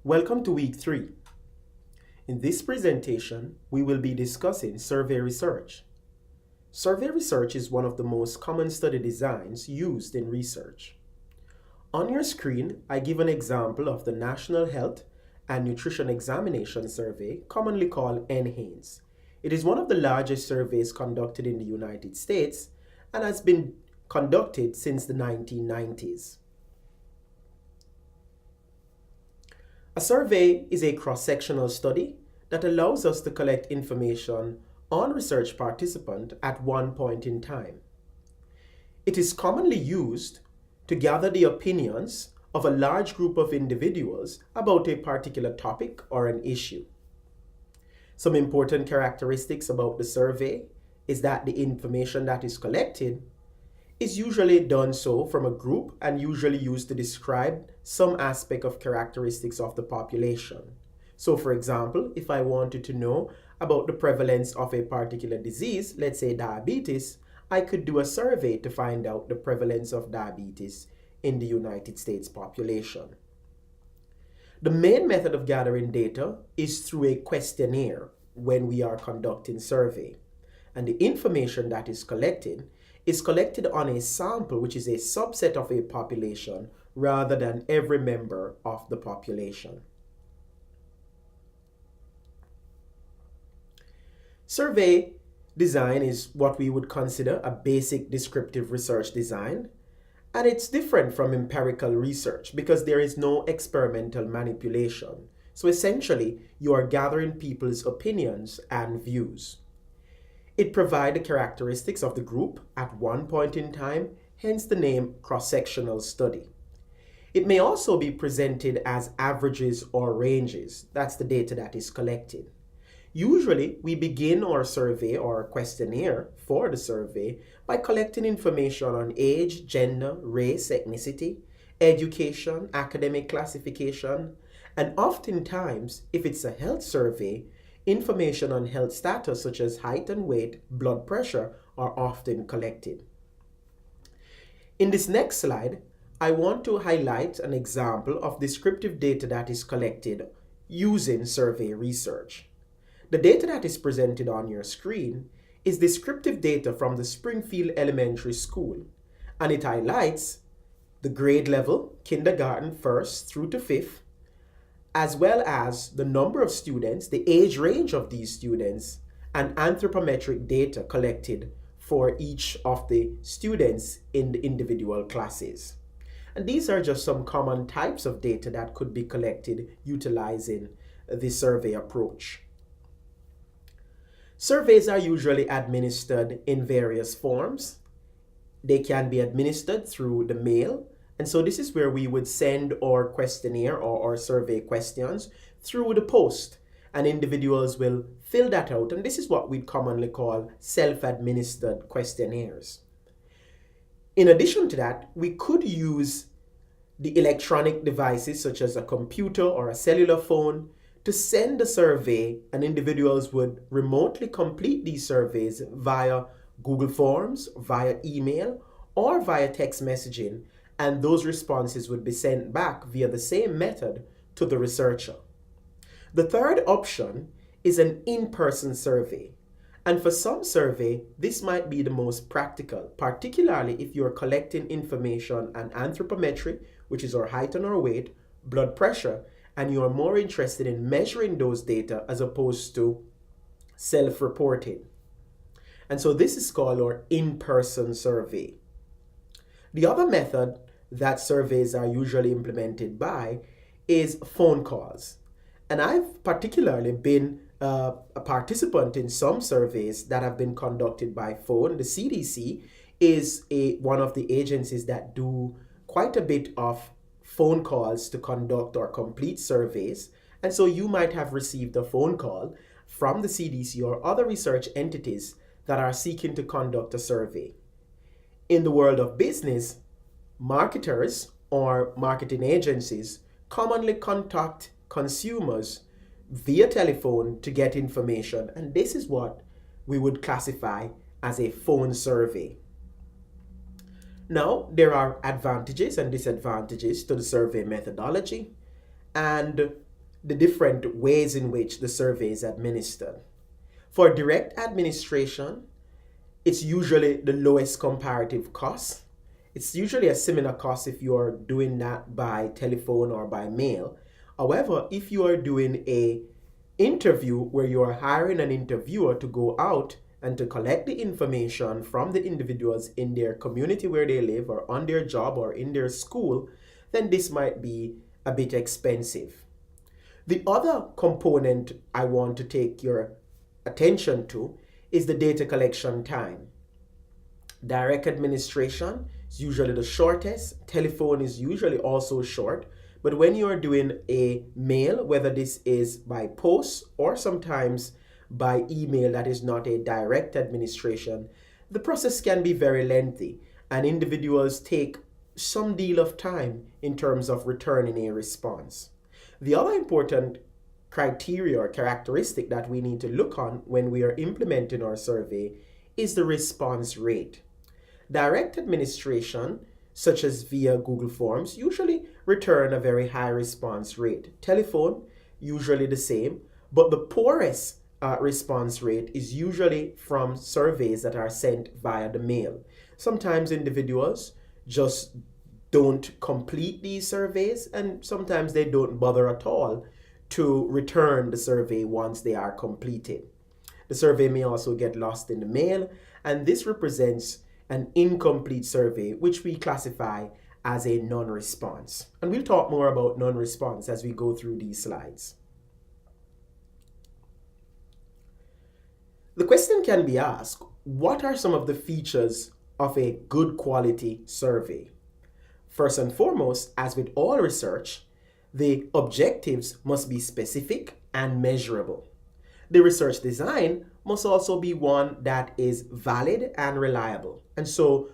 Welcome to week 3. In this presentation, we will be discussing survey research. Survey research is one of the most common study designs used in research. On your screen, I give an example of the National Health and Nutrition Examination Survey, commonly called NHANES. It is one of the largest surveys conducted in the United States and has been conducted since the 1990s. A survey is a cross-sectional study that allows us to collect information on research participants at one point in time. It is commonly used to gather the opinions of a large group of individuals about a particular topic or an issue. Some important characteristics about the survey is that the information that is collected is usually done so from a group and usually used to describe some aspect of characteristics of the population. So for example, if I wanted to know about the prevalence of a particular disease, let's say diabetes, I could do a survey to find out the prevalence of diabetes in the United States population. The main method of gathering data is through a questionnaire when we are conducting survey. And the information that is collected on a sample, which is a subset of a population, rather than every member of the population. Survey design is what we would consider a basic descriptive research design, and it's different from empirical research because there is no experimental manipulation. So essentially, you are gathering people's opinions and views. It provides the characteristics of the group at one point in time, hence the name cross-sectional study. It may also be presented as averages or ranges. That's the data that is collected. Usually, we begin our survey or questionnaire for the survey by collecting information on age, gender, race, ethnicity, education, academic classification, and oftentimes, if it's a health survey, information on health status such as height and weight, blood pressure are often collected. In this next slide, I want to highlight an example of descriptive data that is collected using survey research. The data that is presented on your screen is descriptive data from the Springfield Elementary School, and it highlights the grade level, kindergarten 1st through to 5th, as well as the number of students, the age range of these students, and anthropometric data collected for each of the students in the individual classes. And these are just some common types of data that could be collected utilizing the survey approach. Surveys are usually administered in various forms. They can be administered through the mail, and so this is where we would send our questionnaire or our survey questions through the post, and individuals will fill that out, and this is what we'd commonly call self-administered questionnaires. In addition to that, we could use the electronic devices such as a computer or a cellular phone to send a survey, and individuals would remotely complete these surveys via Google Forms, via email, or via text messaging, and those responses would be sent back via the same method to the researcher. The third option is an in-person survey. And for some survey, this might be the most practical, particularly if you're collecting information on anthropometry, which is our height and our weight, blood pressure, and you are more interested in measuring those data as opposed to self-reporting. And so this is called our in-person survey. The other method that surveys are usually implemented by is phone calls. And I've particularly been a participant in some surveys that have been conducted by phone. The CDC is one of the agencies that do quite a bit of phone calls to conduct or complete surveys. And so you might have received a phone call from the CDC or other research entities that are seeking to conduct a survey. In the world of business, marketers or marketing agencies commonly contact consumers via telephone to get information, and this is what we would classify as a phone survey. Now, there are advantages and disadvantages to the survey methodology, and the different ways in which the survey is administered. For direct administration, it's usually the lowest comparative cost. It's usually a similar cost if you are doing that by telephone or by mail. However, if you are doing a interview where you are hiring an interviewer to go out and to collect the information from the individuals in their community where they live or on their job or in their school, then this might be a bit expensive. The other component I want to take your attention to is the data collection time. Direct administration is usually the shortest. Telephone is usually also short. But when you are doing a mail, whether this is by post or sometimes by email that is not a direct administration, the process can be very lengthy and individuals take some deal of time in terms of returning a response. The other important criteria or characteristic that we need to look on when we are implementing our survey is the response rate. Direct administration, such as via Google Forms, usually return a very high response rate. Telephone, usually the same, but the poorest response rate is usually from surveys that are sent via the mail. Sometimes individuals just don't complete these surveys, and sometimes they don't bother at all to return the survey once they are completed. The survey may also get lost in the mail, and this represents an incomplete survey, which we classify as a non-response. And we'll talk more about non-response as we go through these slides. The question can be asked, what are some of the features of a good quality survey? First and foremost, as with all research, the objectives must be specific and measurable. The research design must also be one that is valid and reliable. And so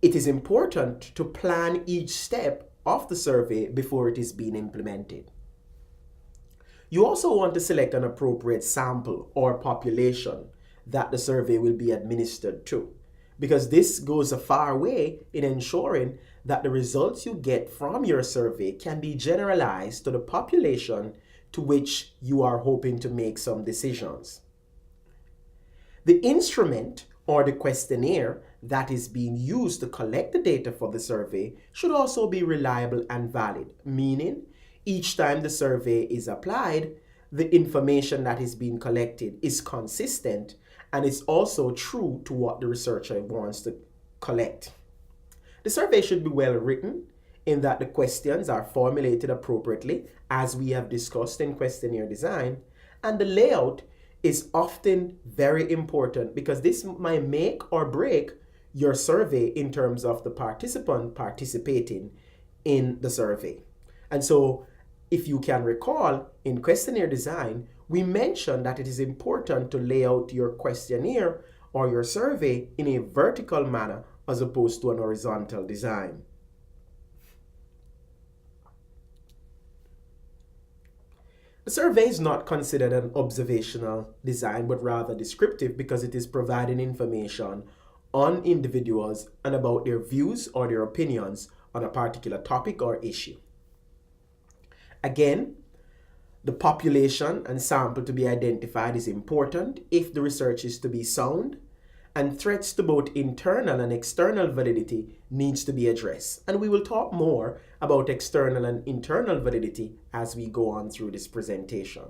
it is important to plan each step of the survey before it is being implemented. You also want to select an appropriate sample or population that the survey will be administered to, because this goes a far way in ensuring that the results you get from your survey can be generalized to the population to which you are hoping to make some decisions. The instrument or the questionnaire that is being used to collect the data for the survey should also be reliable and valid, meaning each time the survey is applied, the information that is being collected is consistent and is also true to what the researcher wants to collect. The survey should be well written in that the questions are formulated appropriately, as we have discussed in questionnaire design, and the layout is often very important because this might make or break your survey in terms of the participant participating in the survey. And so if you can recall, in questionnaire design, we mentioned that it is important to lay out your questionnaire or your survey in a vertical manner as opposed to an horizontal design. The survey is not considered an observational design, but rather descriptive because it is providing information on individuals and about their views or their opinions on a particular topic or issue. Again, the population and sample to be identified is important if the research is to be sound, and threats to both internal and external validity needs to be addressed. And we will talk more about external and internal validity as we go on through this presentation.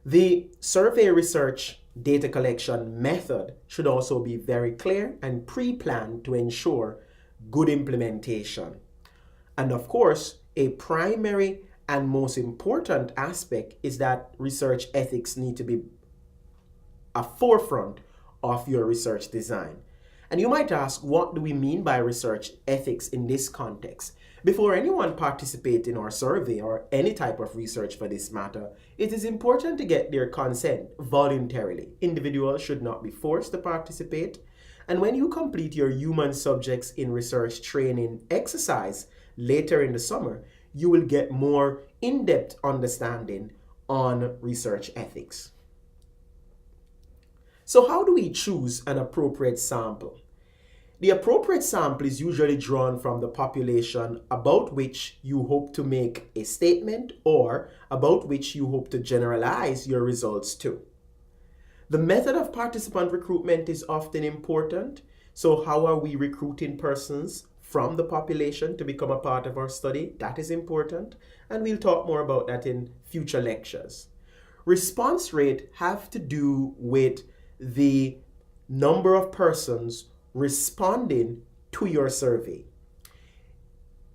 The survey research data collection method should also be very clear and pre-planned to ensure good implementation. And of course, a primary and most important aspect is that research ethics need to be a forefront of your research design. And you might ask, what do we mean by research ethics in this context? Before anyone participates in our survey or any type of research for this matter, it is important to get their consent voluntarily. Individuals should not be forced to participate. And when you complete your human subjects in research training exercise later in the summer, you will get more in-depth understanding on research ethics. So how do we choose an appropriate sample? The appropriate sample is usually drawn from the population about which you hope to make a statement or about which you hope to generalize your results to. The method of participant recruitment is often important. So how are we recruiting persons from the population to become a part of our study? That is important, and we'll talk more about that in future lectures. Response rate have to do with the number of persons responding to your survey.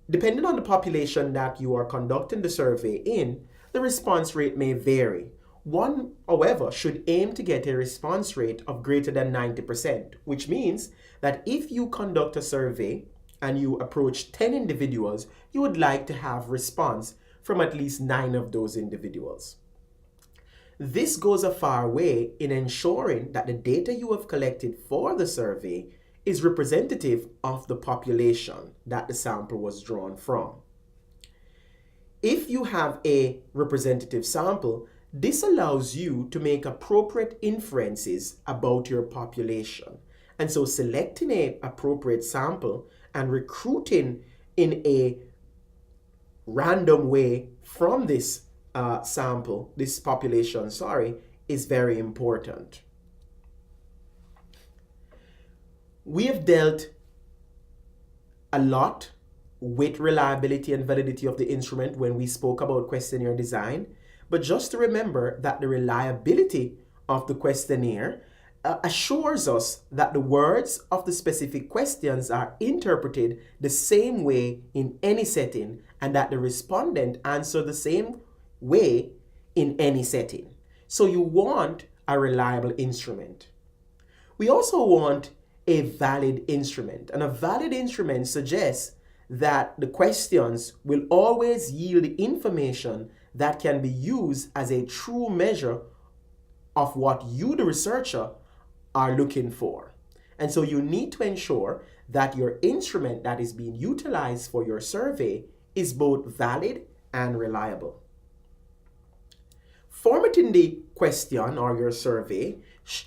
Depending on the population that you are conducting the survey in, the response rate may vary. One, however, should aim to get a response rate of greater than 90%, which means that if you conduct a survey and you approach 10 individuals, you would like to have response from at least 9 of those individuals. This goes a far way in ensuring that the data you have collected for the survey is representative of the population that the sample was drawn from. If you have a representative sample, this allows you to make appropriate inferences about your population. And so selecting an appropriate sample and recruiting in a random way from this population, is very important. We have dealt a lot with reliability and validity of the instrument when we spoke about questionnaire design. But just to remember that the reliability of the questionnaire assures us that the words of the specific questions are interpreted the same way in any setting and that the respondent answers the same way in any setting. So you want a reliable instrument. We also want a valid instrument, and a valid instrument suggests that the questions will always yield information that can be used as a true measure of what you, the researcher, are looking for. And so you need to ensure that your instrument that is being utilized for your survey is both valid and reliable. Formatting the question or your survey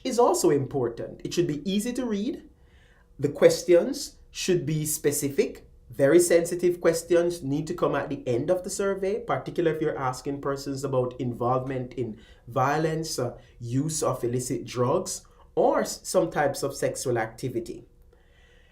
is also important. It should be easy to read. The questions should be specific. Very sensitive questions need to come at the end of the survey, particularly if you're asking persons about involvement in violence, use of illicit drugs, or some types of sexual activity.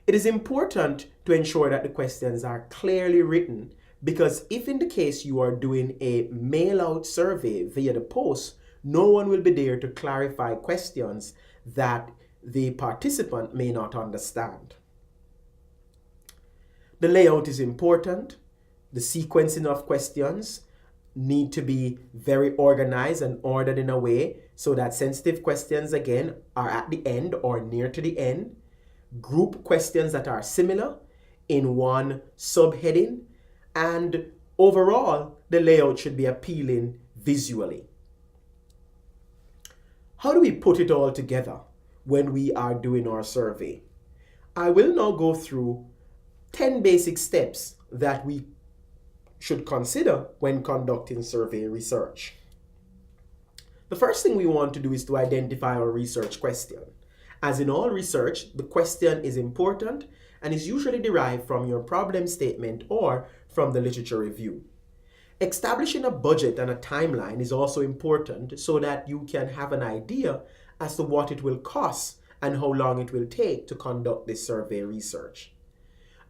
It is important to ensure that the questions are clearly written, because if in the case you are doing a mail-out survey via the post, no one will be there to clarify questions that the participant may not understand. The layout is important. The sequencing of questions need to be very organized and ordered in a way so that sensitive questions, again, are at the end or near to the end. Group questions that are similar in one subheading. And overall, the layout should be appealing visually. How do we put it all together when we are doing our survey? I will now go through 10 basic steps that we should consider when conducting survey research. The first thing we want to do is to identify our research question. As in all research, the question is important and is usually derived from your problem statement or from the literature review. Establishing a budget and a timeline is also important so that you can have an idea as to what it will cost and how long it will take to conduct this survey research.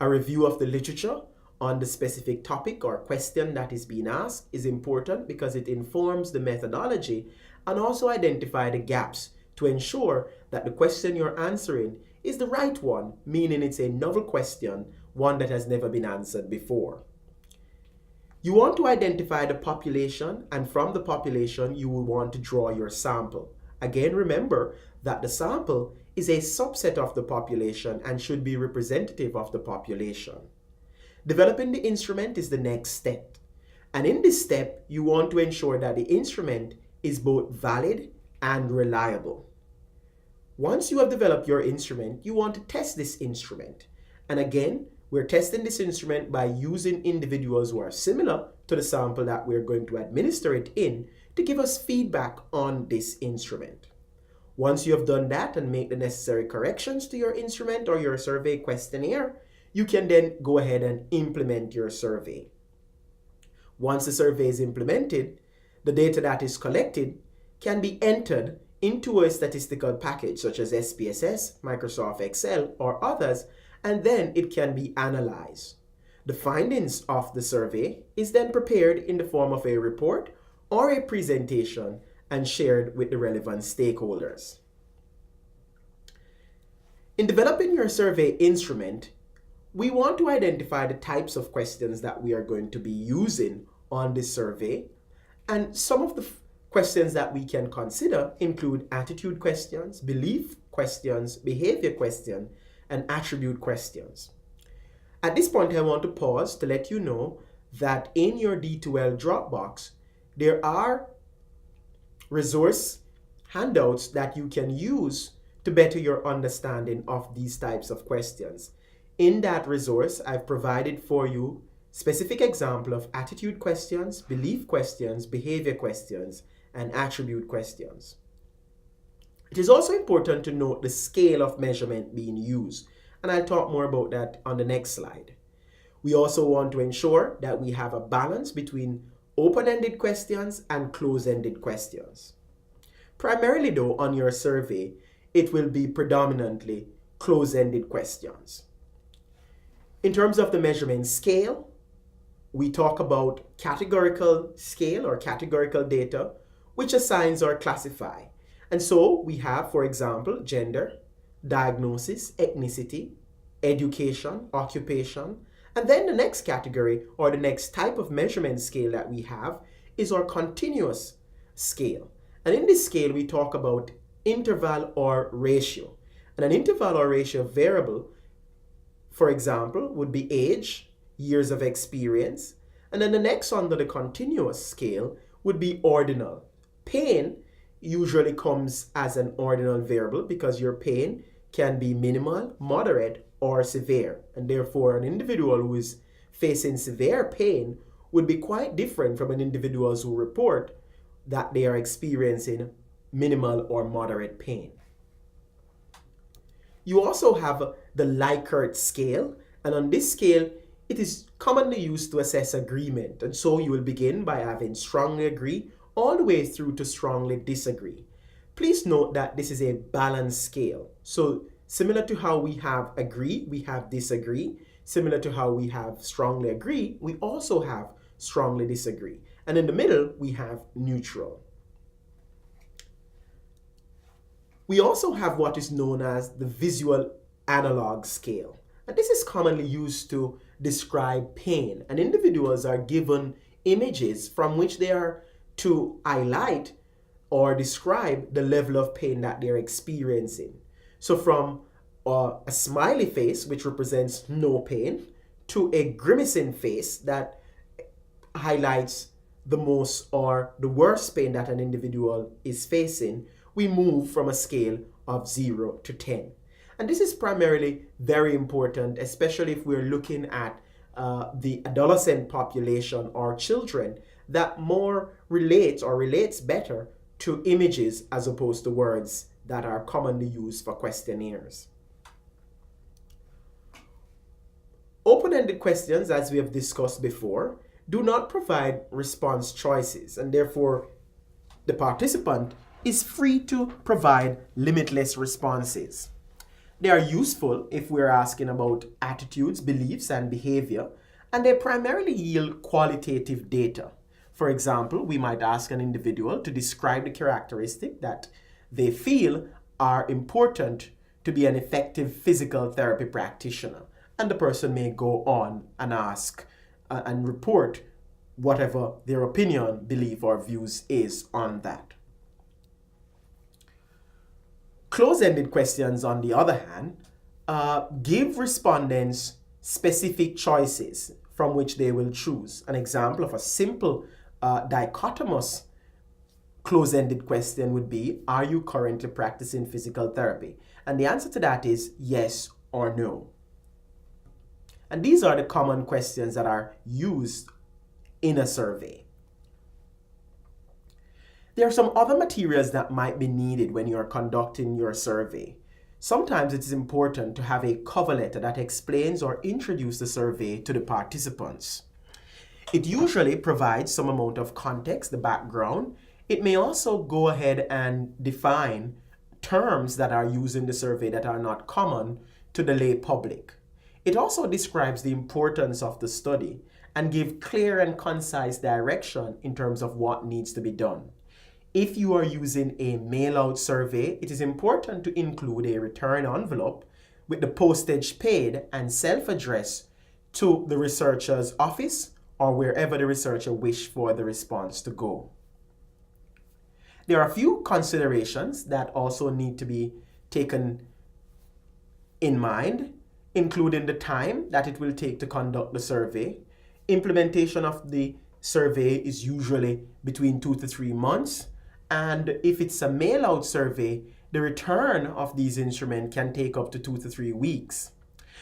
A review of the literature on the specific topic or question that is being asked is important because it informs the methodology and also identify the gaps to ensure that the question you're answering is the right one, meaning it's a novel question, one that has never been answered before. You want to identify the population, and from the population you will want to draw your sample. Again, remember that the sample is a subset of the population and should be representative of the population. Developing the instrument is the next step. And in this step, you want to ensure that the instrument is both valid and reliable. Once you have developed your instrument, you want to test this instrument. And again, we're testing this instrument by using individuals who are similar to the sample that we're going to administer it in to give us feedback on this instrument. Once you have done that and make the necessary corrections to your instrument or your survey questionnaire, you can then go ahead and implement your survey. Once the survey is implemented, the data that is collected can be entered into a statistical package such as SPSS, Microsoft Excel, or others, and then it can be analyzed. The findings of the survey is then prepared in the form of a report or a presentation and shared with the relevant stakeholders. In developing your survey instrument, we want to identify the types of questions that we are going to be using on this survey, and some of the questions that we can consider include attitude questions, belief questions, behavior questions, and attribute questions. At this point, I want to pause to let you know that in your D2L Dropbox, there are resource handouts that you can use to better your understanding of these types of questions. In that resource, I've provided for you specific example of attitude questions, belief questions, behavior questions, and attribute questions. It is also important to note the scale of measurement being used, and I'll talk more about that on the next slide. We also want to ensure that we have a balance between open-ended questions and closed-ended questions. Primarily though, on your survey, it will be predominantly closed-ended questions. In terms of the measurement scale, we talk about categorical scale or categorical data, which assigns or classify. And so we have, for example, gender, diagnosis, ethnicity, education, occupation, and then the next category or the next type of measurement scale that we have is our continuous scale. And in this scale, we talk about interval or ratio. And an interval or ratio variable, for example, would be age, years of experience, and then the next under the continuous scale would be ordinal. Pain usually comes as an ordinal variable because your pain can be minimal, moderate, or severe. And therefore, an individual who is facing severe pain would be quite different from an individual who report that they are experiencing minimal or moderate pain. You also have the Likert scale, and on this scale, it is commonly used to assess agreement. And so you will begin by having strongly agree all the way through to strongly disagree. Please note that this is a balanced scale. So similar to how we have agree, we have disagree. Similar to how we have strongly agree, we also have strongly disagree. And in the middle, we have neutral. We also have what is known as the visual analog scale. And this is commonly used to describe pain. And individuals are given images from which they are to highlight or describe the level of pain that they're experiencing. So from a smiley face, which represents no pain, to a grimacing face that highlights the most or the worst pain that an individual is facing, we move from a scale of 0 to 10. And this is primarily very important, especially if we're looking at the adolescent population or children that more relates better to images as opposed to words that are commonly used for questionnaires. Open-ended questions, as we have discussed before, do not provide response choices, and therefore the participant is free to provide limitless responses. They are useful if we're asking about attitudes, beliefs, and behavior, and they primarily yield qualitative data. For example, we might ask an individual to describe the characteristic that they feel are important to be an effective physical therapy practitioner, and the person may go on and ask and report whatever their opinion, belief, or views is on that. Closed-ended questions, on the other hand, give respondents specific choices from which they will choose. An example of a simple dichotomous closed-ended question would be, are you currently practicing physical therapy? And the answer to that is yes or no. And these are the common questions that are used in a survey. There are some other materials that might be needed when you are conducting your survey. Sometimes it is important to have a cover letter that explains or introduces the survey to the participants. It usually provides some amount of context, the background. It may also go ahead and define terms that are used in the survey that are not common to the lay public. It also describes the importance of the study and give clear and concise direction in terms of what needs to be done. If you are using a mail-out survey, it is important to include a return envelope with the postage paid and self-address to the researcher's office or wherever the researcher wished for the response to go. There are a few considerations that also need to be taken in mind, including the time that it will take to conduct the survey. Implementation of the survey is usually between 2 to 3 months. And if it's a mail-out survey, the return of these instruments can take up to 2 to 3 weeks.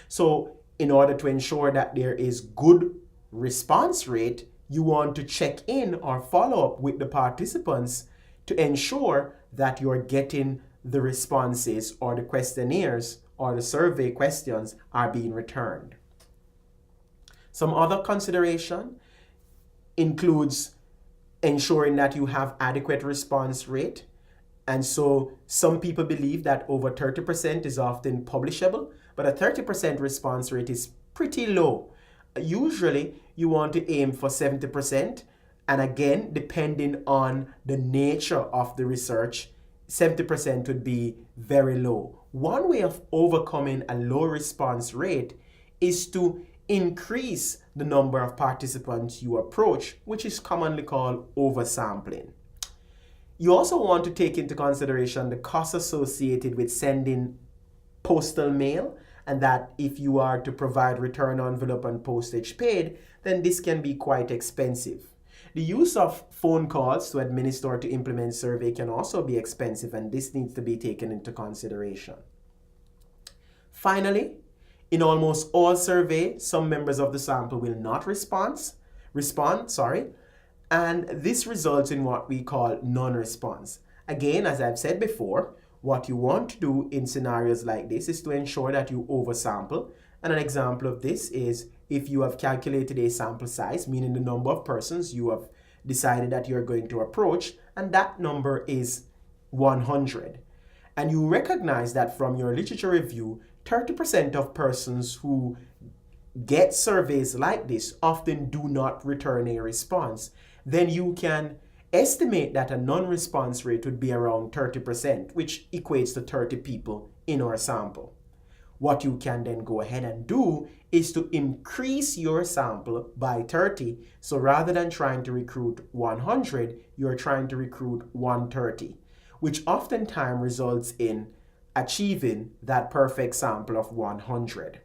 So in order to ensure that there is good response rate, you want to check in or follow up with the participants to ensure that you're getting the responses or the questionnaires or the survey questions are being returned. Some other consideration includes ensuring that you have adequate response rate. And so some people believe that over 30% is often publishable, but a 30% response rate is pretty low. Usually you want to aim for 70%. And again, depending on the nature of the research, 70% would be very low. One way of overcoming a low response rate is to increase the number of participants you approach, which is commonly called oversampling. You also want to take into consideration the costs associated with sending postal mail, and that if you are to provide return envelope and postage paid, then this can be quite expensive. The use of phone calls to administer or to implement survey can also be expensive, and this needs to be taken into consideration. Finally, in almost all surveys, some members of the sample will not respond, and this results in what we call non-response. Again, as I've said before, what you want to do in scenarios like this is to ensure that you oversample. And an example of this is if you have calculated a sample size, meaning the number of persons you have decided that you're going to approach, and that number is 100. And you recognize that from your literature review, 30% of persons who get surveys like this often do not return a response. Then you can estimate that a non-response rate would be around 30%, which equates to 30 people in our sample. What you can then go ahead and do is to increase your sample by 30. So rather than trying to recruit 100, you're trying to recruit 130, which oftentimes results in achieving that perfect sample of 100.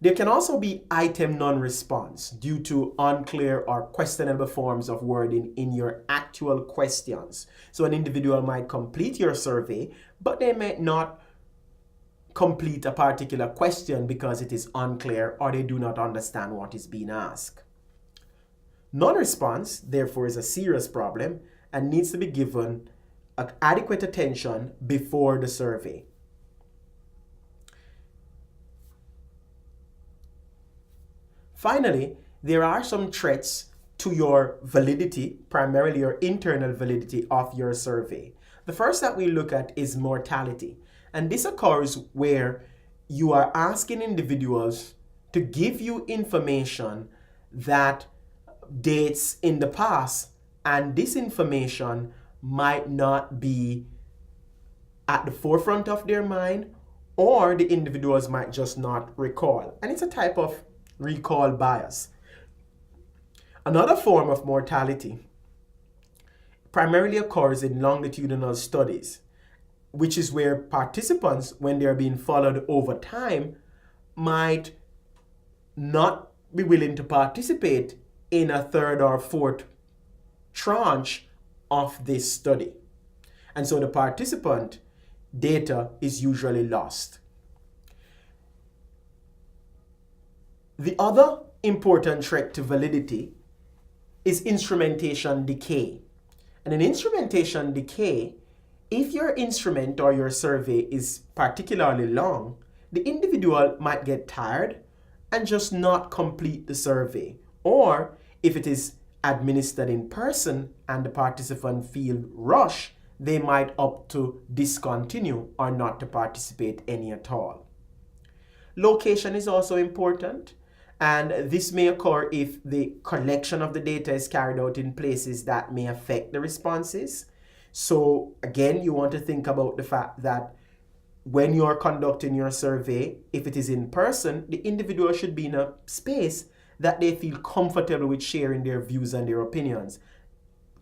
There can also be item non-response due to unclear or questionable forms of wording in your actual questions. So an individual might complete your survey, but they may not complete a particular question because it is unclear or they do not understand what is being asked. Non-response, therefore, is a serious problem and needs to be given adequate attention before the survey. Finally, there are some threats to your validity, primarily your internal validity of your survey. The first that we look at is mortality. And this occurs where you are asking individuals to give you information that dates in the past, and this information might not be at the forefront of their mind, or the individuals might just not recall. And it's a type of recall bias. Another form of mortality primarily occurs in longitudinal studies, which is where participants, when they're being followed over time, might not be willing to participate in a third or fourth tranche of this study. And so the participant data is usually lost. The other important threat to validity is instrumentation decay. And in instrumentation decay, if your instrument or your survey is particularly long, the individual might get tired and just not complete the survey. Or if it is administered in person and the participant feel rushed, they might opt to discontinue or not to participate any at all. Location is also important, and this may occur if the collection of the data is carried out in places that may affect the responses. So again, you want to think about the fact that when you're conducting your survey, if it is in person, the individual should be in a space that they feel comfortable with sharing their views and their opinions.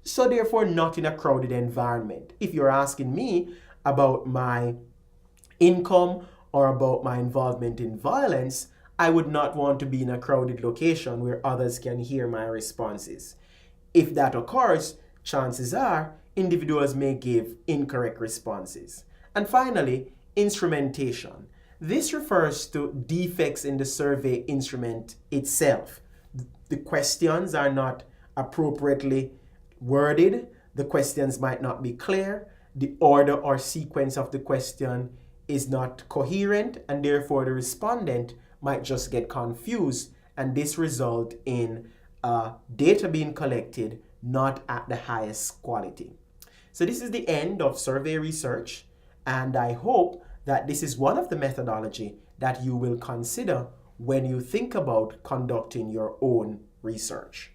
So therefore, not in a crowded environment. If you're asking me about my income or about my involvement in violence, I would not want to be in a crowded location where others can hear my responses. If that occurs, chances are individuals may give incorrect responses. And finally, instrumentation. This refers to defects in the survey instrument itself. The questions are not appropriately worded, the questions might not be clear, the order or sequence of the question is not coherent, and therefore the respondent might just get confused, and this result in data being collected not at the highest quality. So this is the end of survey research, and I hope that this is one of the methodology that you will consider when you think about conducting your own research.